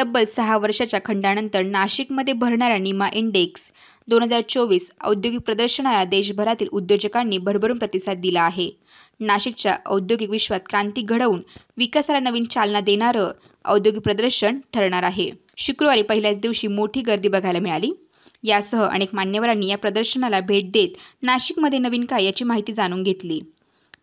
तब्बल 6 वर्षाच्या खंडानंतर नाशिकमध्ये भरणाऱ्या निमा इंडेक्स 2024 औद्योगिक प्रदर्शनाला देशभरातील उद्योजकांनी भरभरून प्रतिसाद दिला आहे. नाशिकच्या औद्योगिक विश्वात क्रांती घडवून विकासाला नवीन चालना देणारं औद्योगिक प्रदर्शन ठरणार आहे. शुक्रवारी पहिल्याच दिवशी मोठी गर्दी बघायला मिळाली. यासह अनेक मान्यवरांनी या प्रदर्शनाला भेट देत नाशिकमध्ये नवीन काय याची माहिती जाणून घेतली.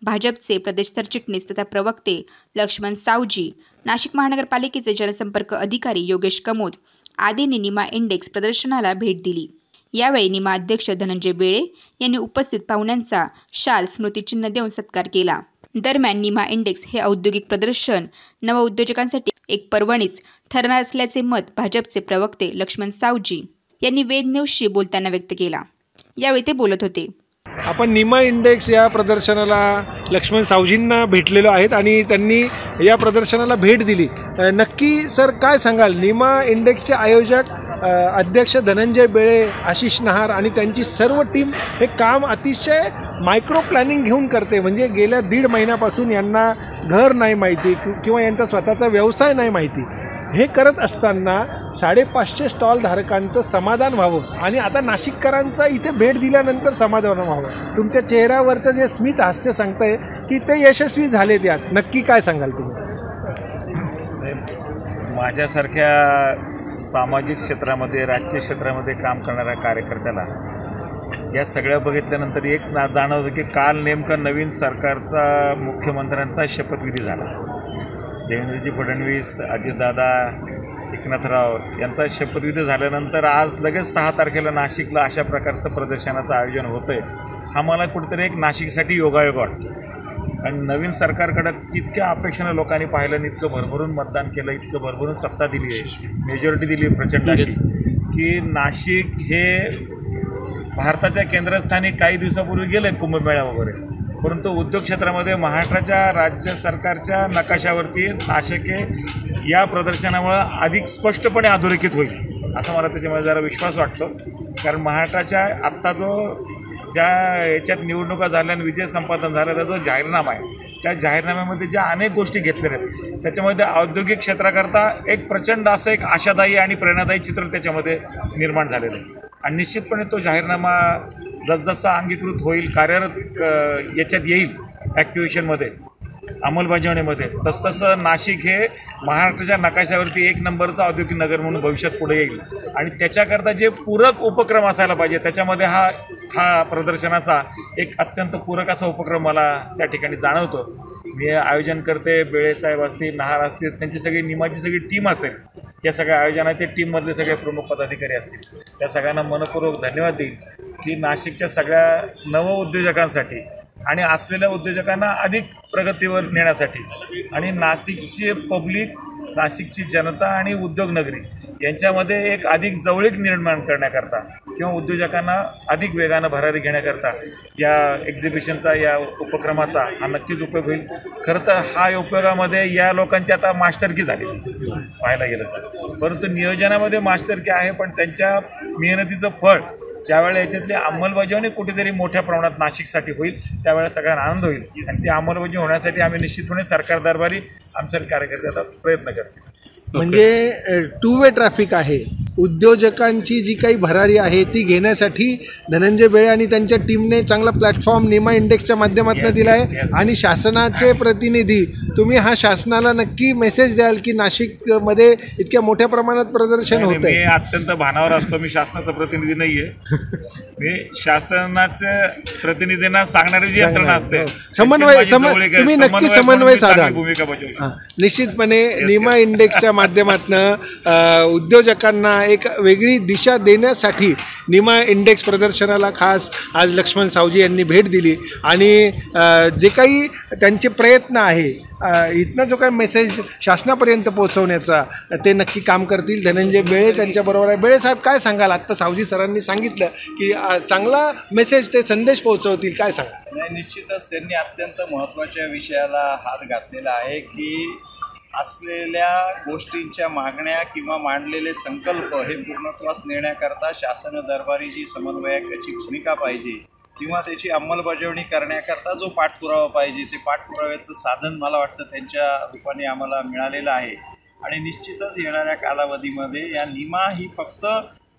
भाजपचे प्रदेश सरचिटणीस तथा प्रवक्ते लक्ष्मण सावजी, नाशिक महानगरपालिकेचे जनसंपर्क अधिकारी योगेश कमोद आदींनी निमा इंडेक्स प्रदर्शनाला भेट दिली. यावेळी निमा अध्यक्ष धनंजय बेळे यांनी उपस्थित पाहुण्यांचा शाल स्मृतिचिन्ह देऊन सत्कार केला. दरम्यान निमा इंडेक्स हे औद्योगिक प्रदर्शन नवउद्योजकांसाठी एक पर्वणीच ठरणार असल्याचे मत भाजपचे प्रवक्ते लक्ष्मण सावजी यांनी वेद न्यूजशी बोलताना व्यक्त केला. यावेळी ते बोलत होते. आपण निमा इंडेक्स या प्रदर्शनाला लक्ष्मण सावजींना भेटलेलो आहेत आणि त्यांनी या प्रदर्शनाला भेट दिली. नक्की सर काय सांगाल, निमा इंडेक्सचे आयोजक अध्यक्ष धनंजय बेळे, आशिष नहार आणि त्यांची सर्व टीम हे काम अतिशय मायक्रो प्लॅनिंग घेऊन करते. म्हणजे गेल्या 1.5 महिन्यापासून यांना घर नाही माहिती किंवा यांचा स्वतःचा व्यवसाय नाही माहिती. हे करत असताना 550 स्टॉल धारकांचं समाधान व्हावं आणि आता नाशिककरांचा इथे भेट दिल्यानंतर समाधान व्हावं. तुमच्या चेहऱ्यावरचं जे स्मित हास्य सांगतंय की ते यशस्वी झालेत. यात नक्की काय सांगाल तुम्ही? माझ्यासारख्या सामाजिक क्षेत्रामध्ये, राजकीय क्षेत्रामध्ये काम करणाऱ्या कार्यकर्त्याला या सगळ्या बघितल्यानंतर एक जाणवतं की काल नेमका नवीन सरकारचा मुख्यमंत्र्यांचा शपथविधी झाला. देवेंद्रजी फडणवीस, अजितदादा, एकनाथराव यांचा शपथविधी झाल्यानंतर आज लगेच 6 तारखेला नाशिकला अशा प्रकारचं प्रदर्शनाचं आयोजन होतं आहे. हा मला कुठेतरी एक नाशिकसाठी योगायोग वाटतो. आणि नवीन सरकारकडं इतक्या अपेक्षेनं लोकांनी पाहिलं आणि इतकं भरभरून मतदान केलं, इतकं भरभरून सत्ता दिली आहे, मेजॉरिटी दिली आहे प्रचंड अशी, की नाशिक हे भारताच्या केंद्रस्थानी काही दिवसापूर्वी गेलं आहे कुंभमेळा वगैरे. परंतु उद्योग क्षेत्रामध्ये महाराष्ट्राच्या राज्य सरकारच्या नकाशावरती नाशिक हे या प्रदर्शनामुळं अधिक स्पष्टपणे अधोरेखित होईल असं मला त्याच्यामध्ये जरा विश्वास वाटतो. कारण महाराष्ट्राच्या आत्ता ज्या याच्यात निवडणुका झाल्या आणि विजय संपादन झाल्याचा जो जाहीरनामा आहे, त्या जाहीरनाम्यामध्ये ज्या अनेक गोष्टी घेतलेल्या आहेत त्याच्यामध्ये औद्योगिक क्षेत्राकरता एक प्रचंड असं एक आशादायी आणि प्रेरणादायी चित्र त्याच्यामध्ये निर्माण झालेलं आहे. आणि निश्चितपणे तो जाहीरनामा जसजसा अंगीकृत होईल, कार्यरत याच्यात येईल ॲक्टिव्हेशनमध्ये, अंमलबजावणीमध्ये, तसतसं नाशिक हे महाराष्ट्राच्या नकाशावरती 1 नंबरचा औद्योगिक नगर म्हणून भविष्यात पुढे येईल. आणि त्याच्याकरता जे पूरक उपक्रम असायला पाहिजे त्याच्यामध्ये हा प्रदर्शनाचा एक अत्यंत पूरक असा उपक्रम मला त्या ठिकाणी जाणवतो. मी आयोजन करते, बेळेसाहेब असतील, नहार असतील, त्यांची सगळी निमाची सगळी टीम असेल, या सगळ्या आयोजनाचे टीममधले सगळे प्रमुख पदाधिकारी असतील, त्या सगळ्यांना मनपूर्वक धन्यवाद देईल की नाशिकच्या सगळ्या नवउद्योजकांसाठी आणि असलेल्या उद्योजकांना अधिक प्रगतीवर नेण्यासाठी आणि नाशिकची पब्लिक, नाशिकची जनता आणि उद्योगनगरी यांच्यामध्ये एक अधिक जवळीक निर्माण करण्याकरता किंवा उद्योजकांना अधिक वेगानं भरारी घेण्याकरता या एक्झिबिशनचा, या उपक्रमाचा हा नक्कीच उपयोग होईल. खरं तर हा उपयोगामध्ये या लोकांची आता मास्टरकी झाली पाहायला गेलं तर, परंतु नियोजनामध्ये मास्टरकी आहे, पण त्यांच्या मेहनतीचं फळ ज्यावेळेला याच्यातली अंमलबजावणी कुठेतरी मोठ्या प्रमाणात नाशिकसाठी होईल त्यावेळेला सगळ्यांना आनंद होईल. आणि ती अंमलबजावणी होण्यासाठी आम्ही निश्चितपणे सरकार दरबारी आमच्या कार्यकर्ते आता प्रयत्न करतील. म्हणजे 2 वे ट्रॅफिक आहे. उद्योजकांची जी काही भरारी आहे ती घेण्यासाठी धनंजय बेळे आणि त्यांच्या टीमने चांगला प्लॅटफॉर्म निमा इंडेक्सच्या माध्यमातून दिला आहे. आणि शासनाचे प्रतिनिधी, तुम्ही हा शासनाला नक्की मेसेज द्याल की नाशिकमध्ये इतक्या मोठ्या प्रमाणात प्रदर्शन होतं? मी अत्यंत भानावर असतो. मी शासनाचा प्रतिनिधी नाही आहे. मी शासनाच्या प्रतिनिधींना सांगणारी जी यंत्रणा असते, तुम्ही नक्की समन्वय साधा. निश्चितपणे निमा इंडेक्सच्या माध्यमातून उद्योजकांना एक वेगळी दिशा देण्यासाठी निमा इंडेक्स प्रदर्शनाला खास आज लक्ष्मण सावजी यांनी भेट दिली. आणि जे काही त्यांचे प्रयत्न आहे इथनं जो काही मेसेज शासनापर्यंत पोहोचवण्याचा ते नक्की काम करतील. धनंजय बेळे त्यांच्याबरोबर आहे. बेळे साहेब काय सांगाल? आत्ता सावजी सरांनी सांगितलं की चांगला मेसेज ते संदेश पोहोचवतील, काय सांगाल? निश्चितच त्यांनी अत्यंत महत्त्वाच्या विषयाला हात घातलेला आहे की असलेल्या गोष्टींच्या मागण्या किंवा मांडलेले संकल्प हे पूर्णत्वास नेण्याकरता शासन दरबारी जी समन्वयकाची भूमिका पाहिजे किंवा त्याची अंमलबजावणी करण्याकरता जो पाठपुरावा पाहिजे ते पाठपुराव्याचं साधन मला वाटतं त्यांच्या रूपाने आम्हाला मिळालेलं आहे. आणि निश्चितच येणाऱ्या कालावधीमध्ये या निमा ही फक्त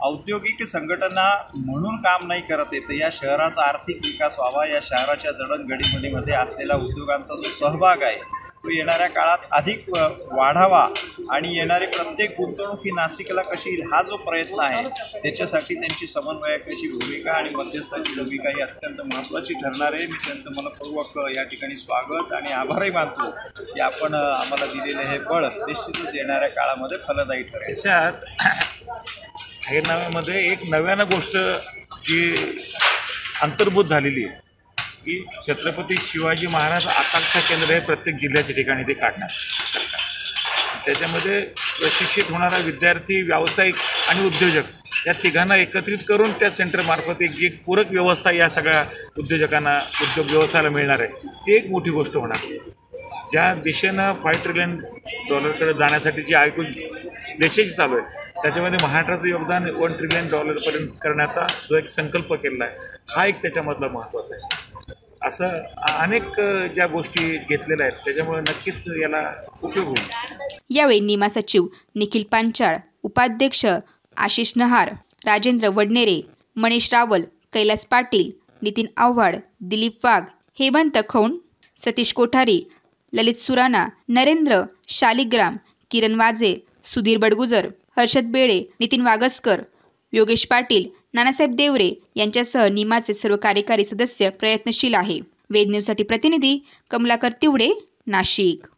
औद्योगिक संघटना म्हणून काम नाही करत येतं, या शहराचा आर्थिक विकास व्हावा, या शहराच्या जडणघडीमध्ये असलेला उद्योगांचा जो सहभाग आहे तो येणाऱ्या काळात अधिक वाढावा आणि येणारी प्रत्येक गुंतवणूक ही नाशिकला कशी येईल हा जो प्रयत्न आहे त्याच्यासाठी त्यांची समन्वयकाची भूमिका आणि मध्यस्थाची भूमिका ही अत्यंत महत्त्वाची ठरणार आहे. मी त्यांचं मनपूर्वक या ठिकाणी स्वागत आणि आभारही मानतो की आपण आम्हाला दिलेले हे बळ निश्चितच येणाऱ्या काळामध्ये फलदायी ठरेल. त्याच्यात जाहीरनाम्यामध्ये एक नव्यानं गोष्ट जी अंतर्भूत झालेली आहे की छत्रपती शिवाजी महाराज आकांक्षा केंद्र हे प्रत्येक जिल्ह्याच्या ठिकाणी ते काढणार. त्याच्यामध्ये प्रशिक्षित होणारा विद्यार्थी, व्यावसायिक आणि उद्योजक या तिघांना एकत्रित करून त्या सेंटरमार्फत एक जी पूरक व्यवस्था या सगळ्या उद्योजकांना, उद्योग व्यवसायाला मिळणार आहे ती एक मोठी गोष्ट होणार. ज्या दिशेनं $5 ट्रिलियन जाण्यासाठी जी ऐकून देशाची चालू आहे त्याच्यामध्ये महाराष्ट्राचं योगदान $1 ट्रिलियन पर्यंत करण्याचा जो एक संकल्प केलेला आहे हा एक त्याच्यामधला महत्त्वाचा आहे. असं अनेक ज्या गोष्टी घेतलेल्या आहेत त्याच्यामुळे नक्कीच याला उपयोग होईल. यावेळी निमा सचिव निखिल पांचाळ, उपाध्यक्ष आशिष नहार, राजेंद्र वडनेरे, मनीष रावल, कैलास पाटील, नितीन आव्हाड, दिलीप वाघ, हेमंत खौंड, सतीश कोठारी, ललित सुराणा, नरेंद्र शालिग्राम, किरण वाजे, सुधीर बडगुजर, हर्षद बेळे, नितीन वागसकर, योगेश पाटील, नानासाहेब देवरे यांच्यासह निमाचे सर्व कार्यकारी सदस्य प्रयत्नशील आहे. वेद न्यूजसाठी प्रतिनिधी कमलाकर तिवडे, नाशिक.